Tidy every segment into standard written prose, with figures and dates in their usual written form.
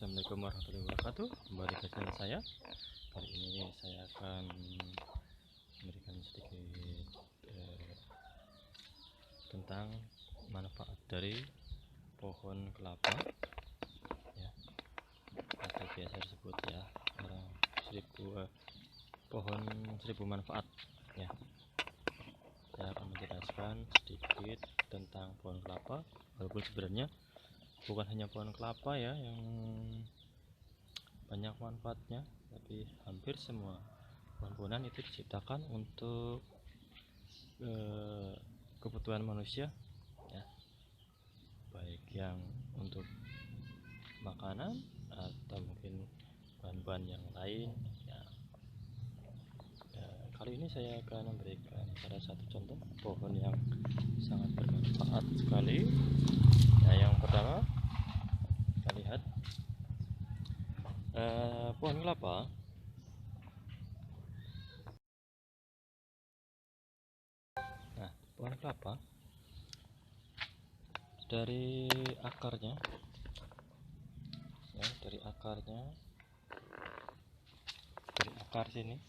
Assalamualaikum warahmatullahi wabarakatuh. Kembali ke channel saya. Kali ini saya akan memberikan sedikit tentang manfaat dari pohon kelapa, ya, atau biasa disebut ya orang pohon seribu manfaat. Ya, saya akan menjelaskan sedikit tentang pohon kelapa, walaupun sebenarnya bukan hanya pohon kelapa ya yang banyak manfaatnya, tapi hampir semua pohon-pohonan itu diciptakan untuk kebutuhan manusia, ya, baik yang untuk makanan atau mungkin bahan-bahan yang lain, ya. Kali ini saya akan memberikan salah satu contoh pohon yang sangat bermanfaat sekali. Yang pertama, kita lihat pohon kelapa. Nah, pohon kelapa dari akarnya, ya, dari akar sini.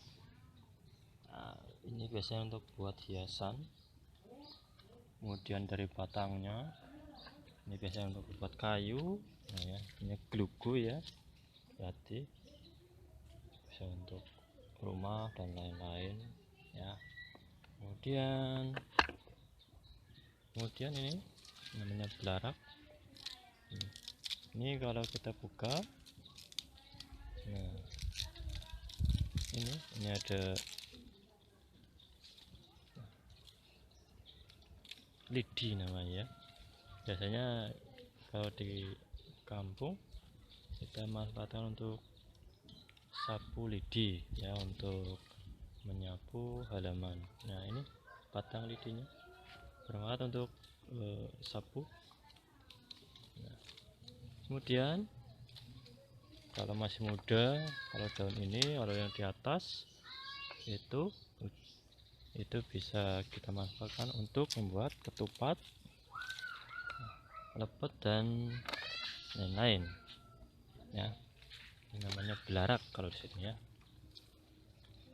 Nah, ini biasanya untuk buat hiasan. Kemudian dari batangnya, ini biasanya untuk buat kayu. Nah, ya, ini glugu ya, berarti bisa untuk rumah dan lain-lain, ya. Kemudian ini namanya belarak. Ini kalau kita buka, nah, ini ada lidi namanya. Biasanya kalau di kampung kita manfaatkan untuk sapu lidi, ya, untuk menyapu halaman. Nah, ini batang lidinya bermanfaat untuk sapu. Nah, kemudian kalau masih muda, kalau daun ini, kalau yang di atas itu bisa kita manfaatkan untuk membuat ketupat, lepet dan lain-lain, ya. Ini namanya belarak kalau di sini, ya.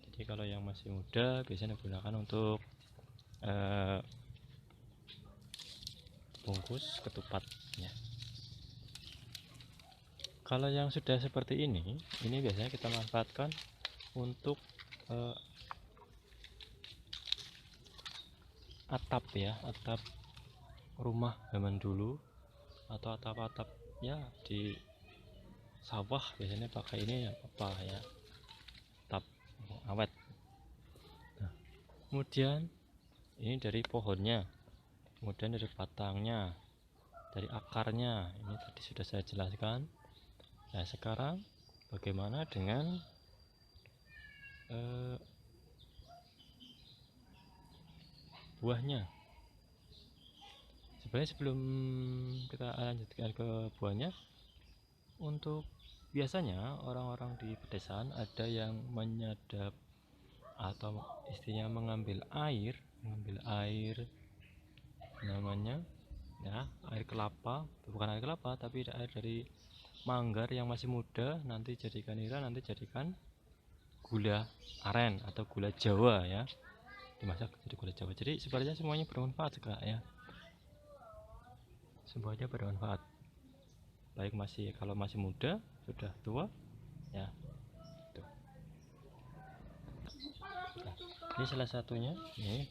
Jadi kalau yang masih muda biasanya digunakan untuk bungkus ketupat, ya. Kalau yang sudah seperti ini biasanya kita manfaatkan untuk atap, ya, atap rumah zaman dulu, atau atap-atap, ya, di sawah biasanya pakai ini, apa ya, atap awet. Nah, kemudian ini dari pohonnya, kemudian dari batangnya, dari akarnya, ini tadi sudah saya jelaskan. Nah, sekarang bagaimana dengan buahnya? Sebenarnya sebelum kita lanjutkan ke buahnya, untuk biasanya orang-orang di pedesaan ada yang menyadap atau istilahnya mengambil air namanya, ya, air kelapa. Bukan air kelapa, tapi air dari manggar yang masih muda, nanti jadikan nira, nanti jadikan gula aren atau gula Jawa, ya, dimasak jadi gula Jawa. Jadi sebenarnya semuanya bermanfaat juga, ya, semuanya bermanfaat, baik kalau masih muda, sudah tua, ya. Tuh. Nah, ini salah satunya, ini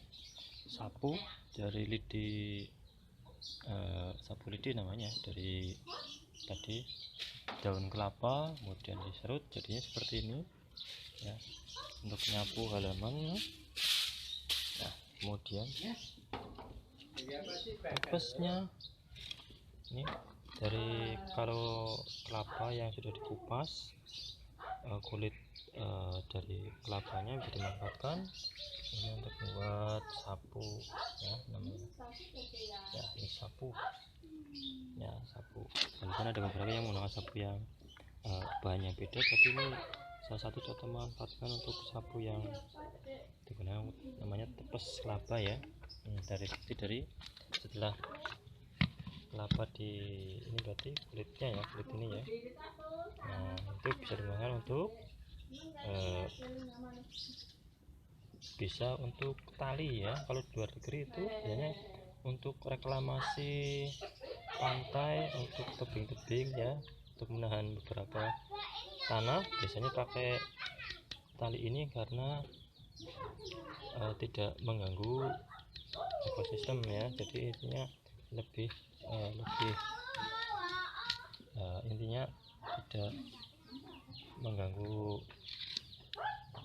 sapu dari lidi, sapu lidi namanya, dari tadi daun kelapa kemudian diserut jadinya seperti ini, ya, untuk nyapu halaman. Nah, kemudian tepesnya ini dari, kalau kelapa yang sudah dikupas, kulit dari kelapanya bisa dimanfaatkan ini untuk membuat sapu, ya, namanya, ya, ini sapu, ya, sapu. Walaupun ada beberapa yang menggunakan sapu yang bahannya beda, tapi ini salah satu contoh manfaatkan untuk sapu yang digunakan, namanya tepes kelapa, ya. Dari setelah kelapa di ini, berarti kulitnya ya, kulit ini ya. Nah, itu bisa digunakan untuk bisa untuk tali ya. Kalau di luar negeri itu biasanya untuk reklamasi pantai, untuk tebing-tebing ya, untuk menahan beberapa tanah, biasanya pakai tali ini karena tidak mengganggu ekosistem ya. Jadi intinya lebih intinya tidak mengganggu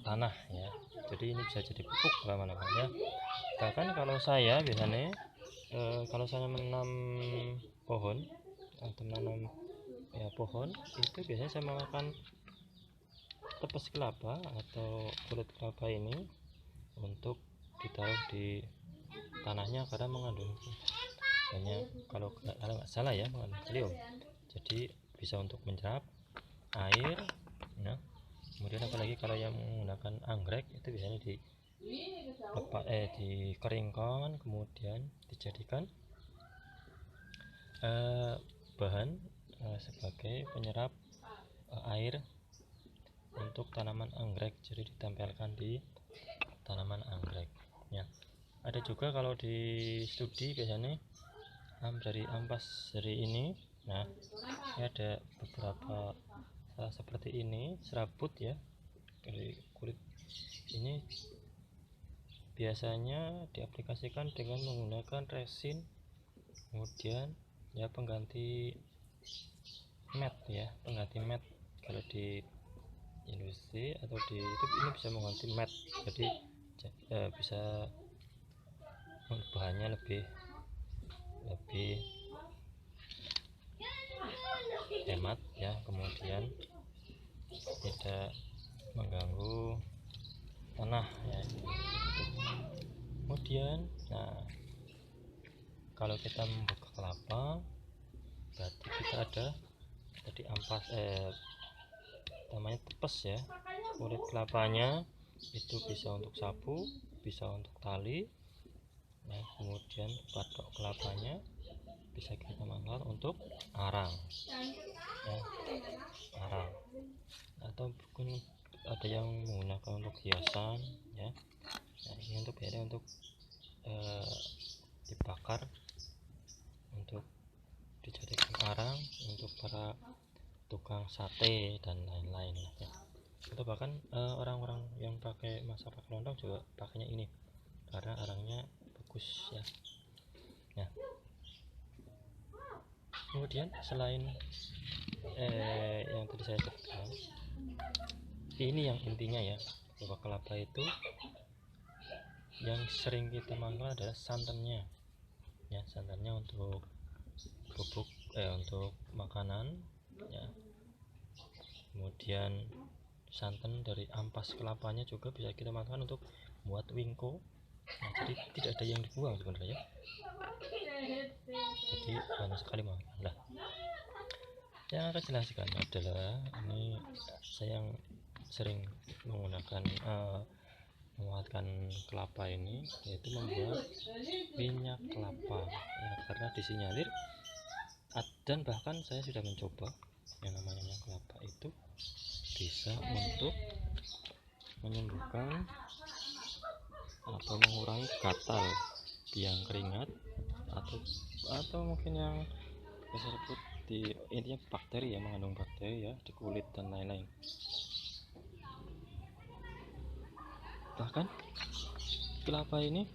tanah ya. Jadi ini bisa jadi pupuk kemana-mana. Bahkan kalau saya biasanya kalau saya menanam pohon atau menanam ya pohon, itu biasanya saya menggunakan tepes kelapa atau kulit kelapa ini untuk ditaruh di tanahnya karena mengandung banyak, kalau nggak salah ya, mengandung kalium. Jadi bisa untuk menyerap air. Nah, kemudian apalagi kalau yang menggunakan anggrek itu biasanya dikeringkan, kemudian dijadikan bahan sebagai penyerap air untuk tanaman anggrek. Jadi ditempelkan di tanaman anggrek ya. Ada juga kalau di studi biasanya dari ampas dari ini. Nah, ini ada beberapa seperti ini, serabut ya, dari kulit ini biasanya diaplikasikan dengan menggunakan resin, kemudian ya pengganti mat ya, pengganti mat. Kalau di industri atau di itu ini bisa mengganti mat, jadi bisa bahannya lebih hemat ya, kemudian tidak mengganggu tanah ya. Kemudian nah, kalau kita membuka kelapa berarti kita ada tadi ampas namanya tepes ya. Kulit kelapanya itu bisa untuk sapu, bisa untuk tali ya. Kemudian batok kelapanya bisa kita manfaatkan untuk arang ya, arang, atau mungkin ada yang menggunakan untuk hiasan ya. Nah, ini untuk dibakar untuk dijadikan arang untuk para tukang sate dan lain-lain ya. Atau bahkan orang-orang yang masak pakai lontong juga pakainya ini karena arangnya bagus ya. Nah, kemudian selain yang tadi saya sebutkan, ini yang intinya ya, bahwa kelapa itu yang sering kita manfaatkan adalah santannya ya. Santannya untuk bubuk untuk makanan ya. Kemudian santan dari ampas kelapanya juga bisa kita manfaatkan untuk buat wingko. Nah, jadi tidak ada yang dibuang sebenarnya, jadi banyak sekali manfaat. Nah, yang akan jelaskan adalah ini saya yang sering menggunakan memanfaatkan kelapa ini, yaitu membuat minyak kelapa ya, karena disinyalir dan bahkan saya sudah mencoba yang namanya minyak kelapa itu bisa untuk menyembuhkan atau mengurangi gatal, biang keringat, atau mungkin yang disebut intinya bakteri ya, mengandung bakteri ya di kulit dan lain-lain. Bahkan kelapa ini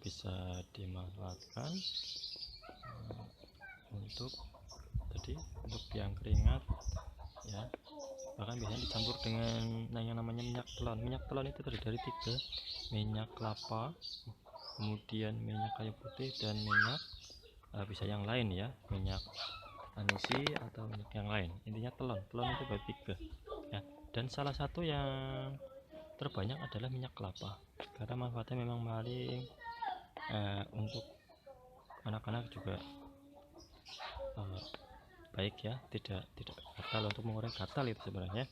bisa dimanfaatkan untuk biang keringat ya. Bahkan biasanya dicampur dengan yang namanya minyak telon. Minyak telon itu terdiri dari 3, minyak kelapa, kemudian minyak kayu putih, dan minyak bisa yang lain ya, minyak anisi atau minyak yang lain. Intinya telon itu baru 3 ya. Dan salah satu yang terbanyak adalah minyak kelapa karena manfaatnya memang paling untuk anak-anak juga baik ya, tidak gatal, untuk mengurangi gatal itu sebenarnya.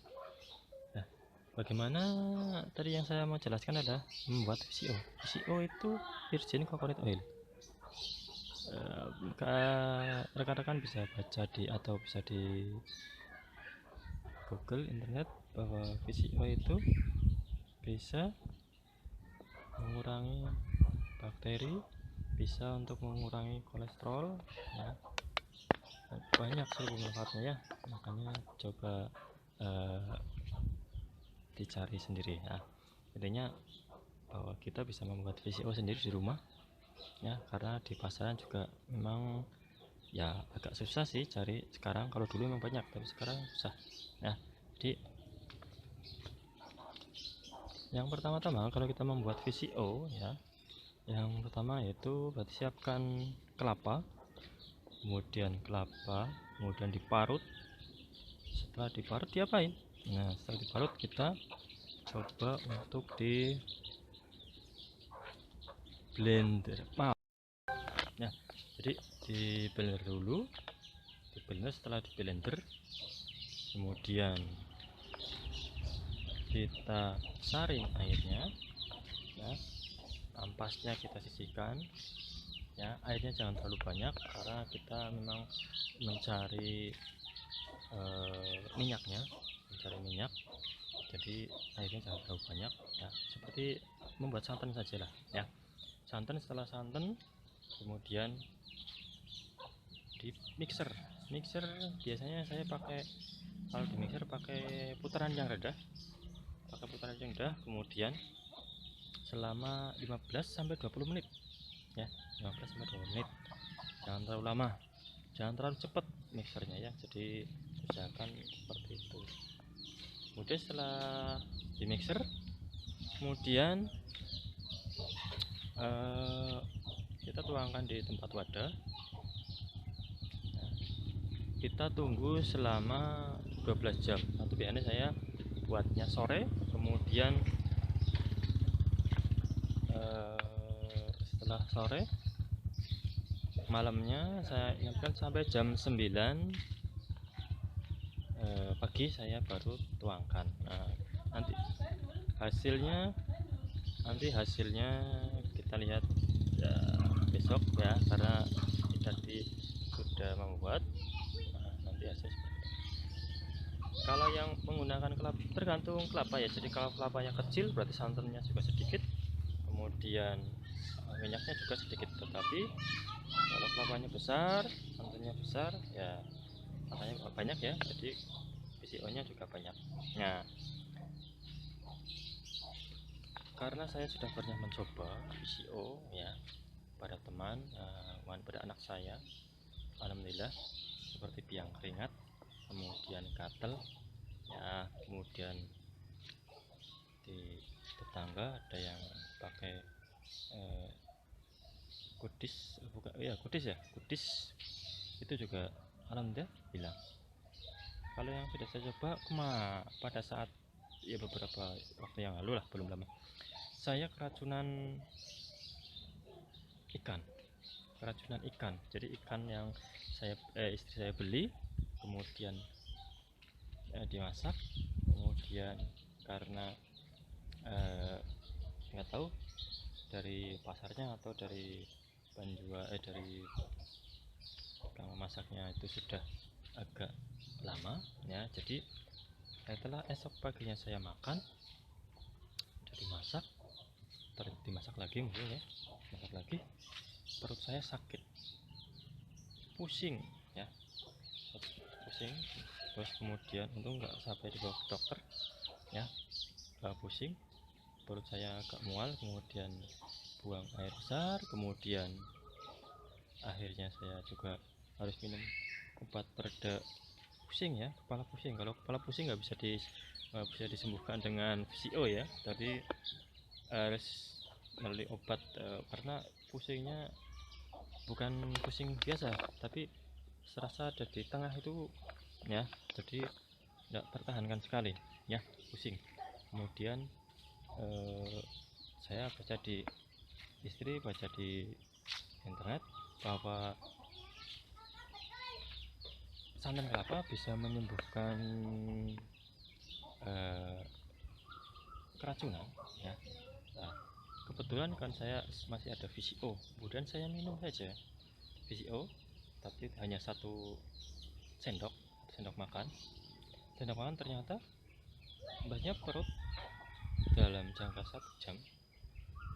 Nah, Bagaimana tadi yang saya mau jelaskan adalah membuat VCO. VCO itu virgin coconut oil. Rekan-rekan bisa baca atau bisa di Google internet bahwa VCO itu bisa mengurangi bakteri, bisa untuk mengurangi kolesterol, ya. Banyak sih manfaatnya ya, makanya coba dicari sendiri ya. Intinya bahwa kita bisa membuat VCO sendiri di rumah ya, karena di pasaran juga memang ya agak susah sih cari sekarang. Kalau dulu memang banyak, tapi sekarang susah ya. Jadi yang pertama-tama kalau kita membuat VCO ya, yang pertama yaitu berarti siapkan kelapa, kemudian diparut. Setelah diparut diapain? Nah, setelah diparut kita coba untuk di blender ya. Jadi di blender dulu, setelah di blender kemudian kita saring airnya ya, ampasnya kita sisihkan ya. Airnya jangan terlalu banyak karena kita memang mencari mencari minyak, jadi airnya jangan terlalu banyak ya, seperti membuat santan saja lah ya. Setelah santan kemudian di mixer biasanya saya pakai, kalau di mixer pakai putaran yang rendah, kemudian selama 15-20 menit ya, 15-20 menit, jangan terlalu lama, jangan terlalu cepat mixernya ya, jadi usahakan seperti itu. Kemudian setelah di mixer kemudian kita tuangkan di tempat wadah, kita tunggu selama 12 jam atau biasanya saya buatnya sore, kemudian setelah sore malamnya saya ingatkan sampai jam 9 pagi saya baru tuangkan. Nah, nanti hasilnya kita lihat ya, besok ya, karena tadi sudah membuat. Nah, nanti hasil seperti itu. Kalau yang menggunakan kelapa tergantung kelapa ya, jadi kalau kelapanya kecil berarti santannya juga sedikit, kemudian minyaknya juga sedikit. Tetapi kalau kelapanya besar, santannya besar ya, santannya banyak ya, jadi VCO nya juga banyak. Nah, karena saya sudah pernah mencoba VCO ya pada teman, pada anak saya, alhamdulillah seperti biang keringat, kemudian gatel ya, kemudian di tetangga ada yang pakai kudis, bukan ya, kudis itu juga alhamdulillah bilang. Kalau yang sudah saya coba pada saat ya beberapa waktu yang lalu lah, belum lama, saya keracunan ikan. Jadi ikan yang istri saya beli, kemudian dimasak, kemudian karena nggak tahu dari pasarnya atau dari dari yang memasaknya itu sudah agak lama ya, jadi setelah esok paginya saya makan, udah dimasak lagi mungkin ya, perut saya sakit, pusing ya, terus kemudian untung nggak sampai dibawa ke dokter ya, pusing, perut saya agak mual, kemudian buang air besar, kemudian akhirnya saya juga harus minum obat pereda pusing ya, kepala pusing. Kalau kepala pusing nggak bisa disembuhkan dengan VCO ya, tapi harus melalui obat, karena pusingnya bukan pusing biasa, tapi serasa ada di tengah itu ya, jadi tidak tertahankan sekali ya, pusing. Kemudian saya baca di internet bahwa santan kelapa bisa menyembuhkan keracunan ya. Nah, kebetulan kan saya masih ada VCO, kemudian saya minum saja VCO, tapi hanya 1 sendok makan. Ternyata mbahnya perut dalam jangka 1 jam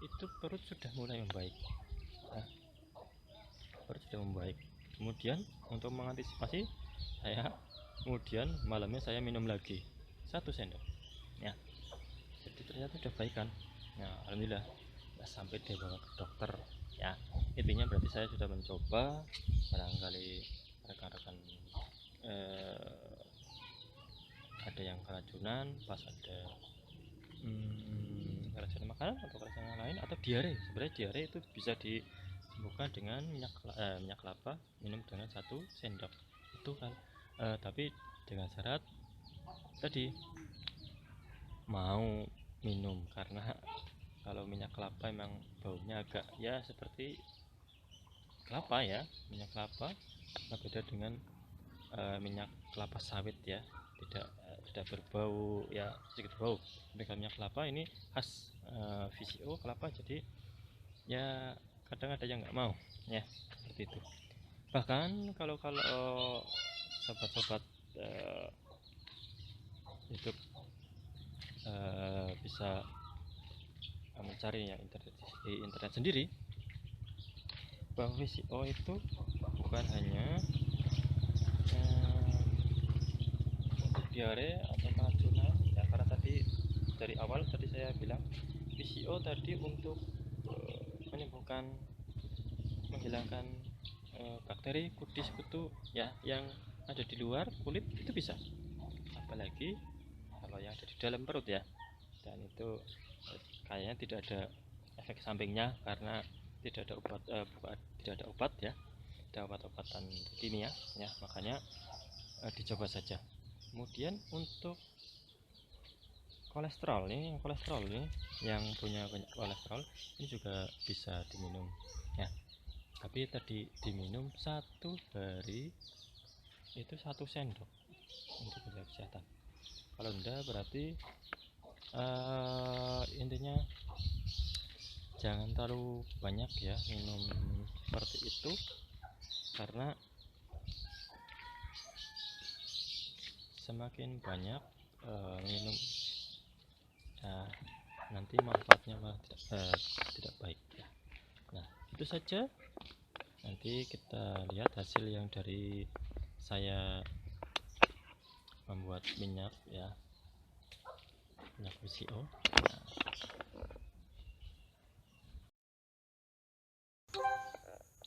itu perut sudah mulai membaik. Nah, perut sudah membaik. Kemudian untuk mengantisipasi, saya kemudian malamnya saya minum lagi 1 sendok ya. Jadi ternyata sudah baikan. Nah, alhamdulillah nggak sampai dibawa ke dokter ya. Intinya berarti saya sudah mencoba. Barangkali rekan-rekan ada yang keracunan pas ada keracunan makanan atau keracunan lain atau diare. Sebenarnya diare itu bisa disembuhkan dengan minyak kelapa, minum dengan 1 sendok itu kan, tapi dengan syarat tadi mau minum, karena kalau minyak kelapa emang baunya agak ya seperti kelapa ya, minyak kelapa. Nah, beda dengan minyak kelapa sawit ya, tidak berbau ya, sedikit bau. Tapi minyak kelapa ini khas VCO kelapa, jadi ya kadang ada yang nggak mau ya, seperti itu. Bahkan kalau sobat-sobat YouTube bisa mencari ya di internet sendiri, bahwa VCO itu bukan hanya untuk diare atau keracunan ya, karena tadi dari awal tadi saya bilang VCO tadi untuk menyembuhkan, menghilangkan bakteri, kudis, kutu ya yang ada di luar kulit, itu bisa. Apalagi kalau yang ada di dalam perut ya, dan itu kayaknya tidak ada efek sampingnya karena tidak ada obat ya, tidak obat-obatan kimia ya, makanya dicoba saja. Kemudian untuk kolesterol ini yang punya banyak kolesterol ini juga bisa diminum ya, tapi tadi diminum 1 hari itu 1 sendok untuk menjaga kesehatan. Kalau enggak berarti intinya jangan terlalu banyak ya minum seperti itu, karena semakin banyak minum nanti manfaatnya malah tidak baik ya. Nah, itu saja. Nanti kita lihat hasil yang dari saya membuat minyak ya, minyak VCO.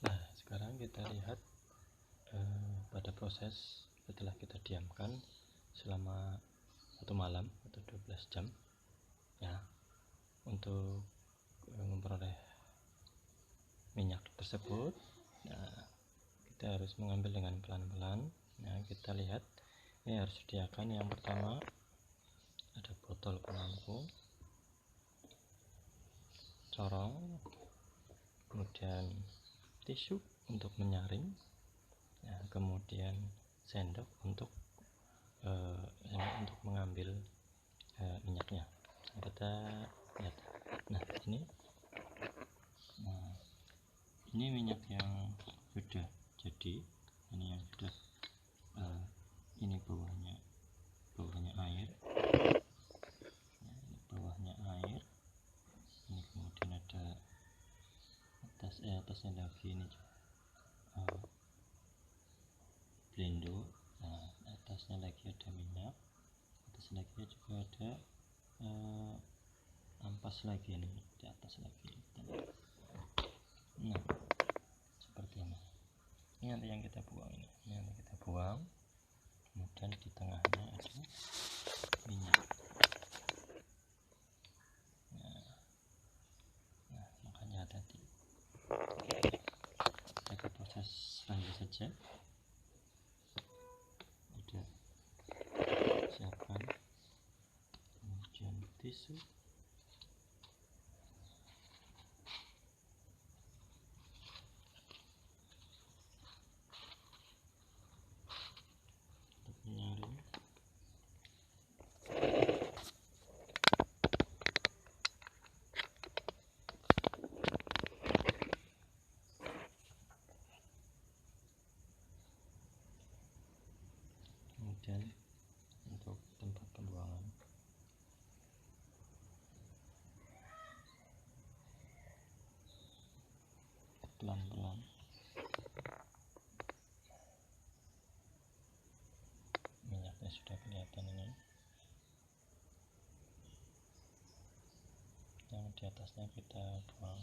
Nah, sekarang kita lihat pada proses setelah kita diamkan selama 1 malam atau 12 jam ya, untuk memperoleh minyak tersebut. Nah, kita harus mengambil dengan pelan-pelan. Nah, kita lihat ini harus sediakan yang pertama ada botol penampung, corong, kemudian tisu untuk menyaring, nah, kemudian sendok untuk mengambil minyaknya. Nah, kita lihat. Nah, ini minyak yang sudah jadi, ini yang sudah ini bawahnya air. Nah, ini bawahnya air. Ini kemudian ada atasnya lagi ini blendo. Nah, atasnya lagi ada minyak, atasnya lagi juga ada ampas lagi, ini di atas lagi. Nah, seperti ini. Ini nanti yang kita buang, kemudian di tengahnya ada minyak. Nah, makanya hati-hati. Kita proses selanjutnya saja. Udah siapkan, kemudian tisu, untuk menyaring. bagian untuk tempat pembuangan. Pelan-pelan minyaknya sudah kelihatan ini. Yang di atasnya kita buang.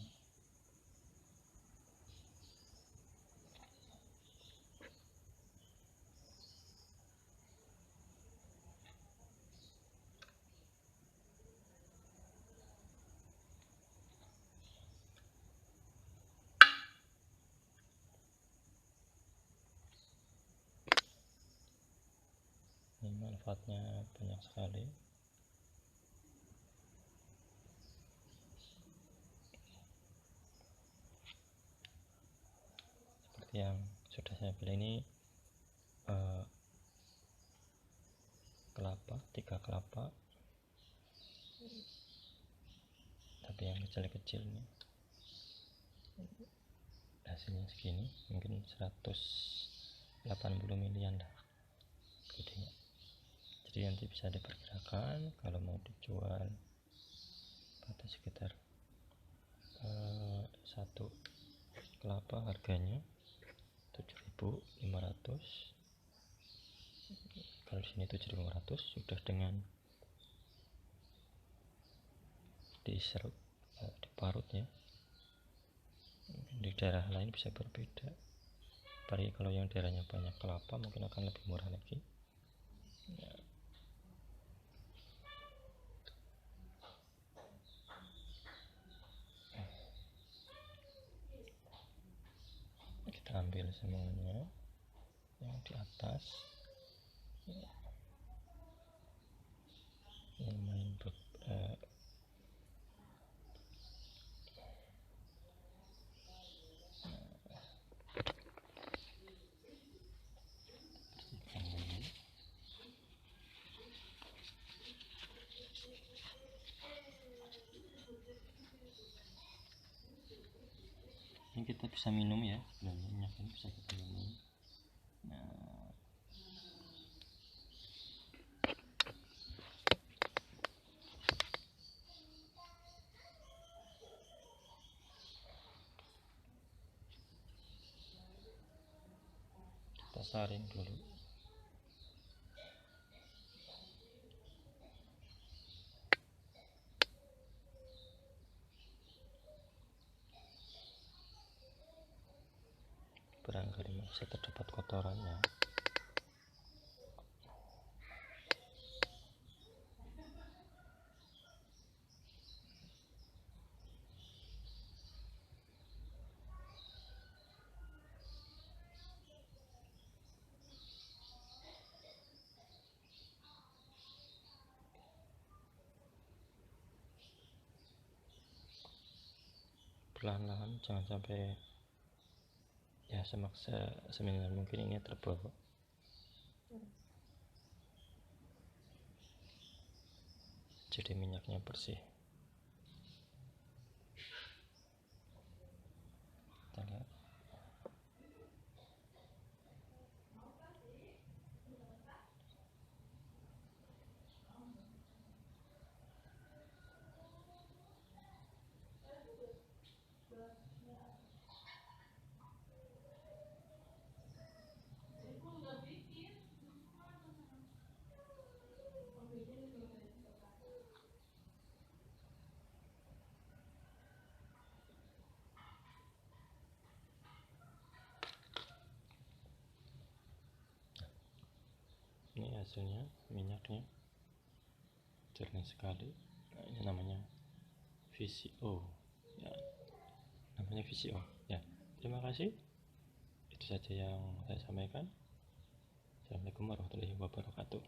Ini manfaatnya banyak sekali. Seperti yang sudah saya beli ini, kelapa, 3 kelapa, tapi yang kecil-kecil nih hasilnya segini, mungkin 180 milian lah gedenya. Jadi nanti bisa diperkirakan kalau mau dijual pada sekitar 1 kelapa harganya 7.500. Kalau di sini 7.500 sudah dengan diserut, diparut ya. Di daerah lain bisa berbeda. Apalagi kalau yang daerahnya banyak kelapa mungkin akan lebih murah lagi. Ya. Kita ambil semuanya yang di atas. Lumayan ini kita bisa minum ya, minyak ini bisa kita minum. Nah, kita saring dulu. Barangkali masih terdapat kotorannya. Perlahan-lahan, jangan sampai ya semaksa seminimal mungkin ini terbawa. Jadi minyaknya bersih. Kita lihat. Ini hasilnya, minyaknya jernih sekali. Nah, ini namanya VCO ya, namanya VCO ya. Terima kasih, itu saja yang saya sampaikan. Assalamualaikum warahmatullahi wabarakatuh.